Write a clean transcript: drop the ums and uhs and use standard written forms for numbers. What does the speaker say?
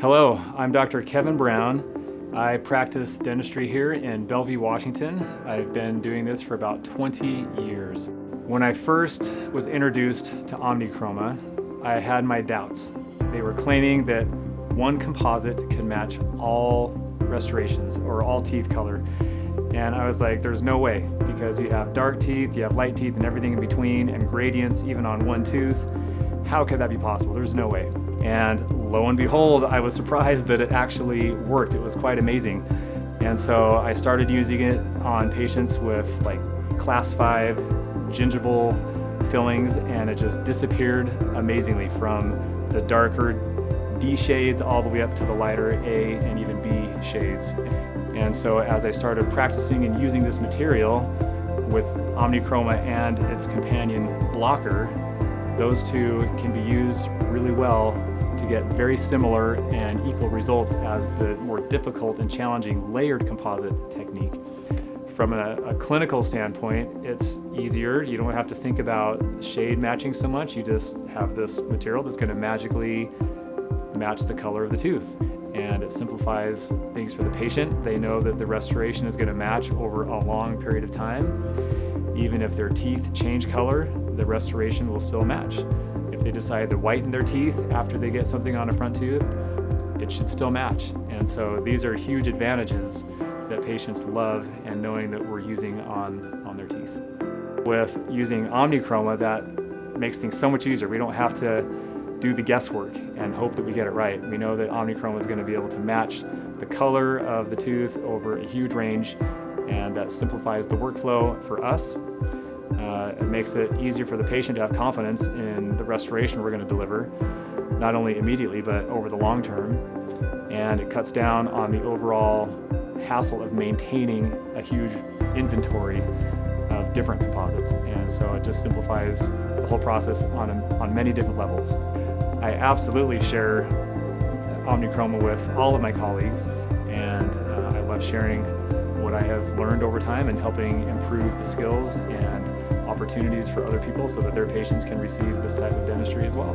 Hello, I'm Dr. Kevin Brown. I practice dentistry here in Bellevue, Washington. I've been doing this for about 20 years. When I first was introduced to OMNICHROMA, I had my doubts. They were claiming that one composite could match all restorations or all teeth color. And I was like, there's no way, because you have dark teeth, you have light teeth and everything in between, and gradients even on one tooth. How could that be possible? There's no way. And lo and behold, I was surprised that it actually worked. It was quite amazing. And so I started using it on patients with like class 5 gingival fillings, and it just disappeared amazingly from the darker D shades all the way up to the lighter A and even B shades. And so as I started practicing and using this material with OMNICHROMA and its companion blocker, those two can be used really well to get very similar and equal results as the more difficult and challenging layered composite technique. From a clinical standpoint, it's easier. You don't have to think about shade matching so much. You just have this material that's going to magically match the color of the tooth. And it simplifies things for the patient. They know that the restoration is going to match over a long period of time. Even if their teeth change color, the restoration will still match. If they decide to whiten their teeth after they get something on a front tooth, it should still match. And so these are huge advantages that patients love, and knowing that we're using on their teeth. With using OMNICHROMA, that makes things so much easier. We don't have to do the guesswork and hope that we get it right. We know that OMNICHROMA is going to be able to match the color of the tooth over a huge range, and that simplifies the workflow for us. It makes it easier for the patient to have confidence in the restoration we're going to deliver, not only immediately but over the long term. And it cuts down on the overall hassle of maintaining a huge inventory of different composites. And so it just simplifies the whole process on many different levels. I absolutely share OMNICHROMA with all of my colleagues, and I love sharing what I have learned over time and helping improve the skills and opportunities for other people so that their patients can receive this type of dentistry as well.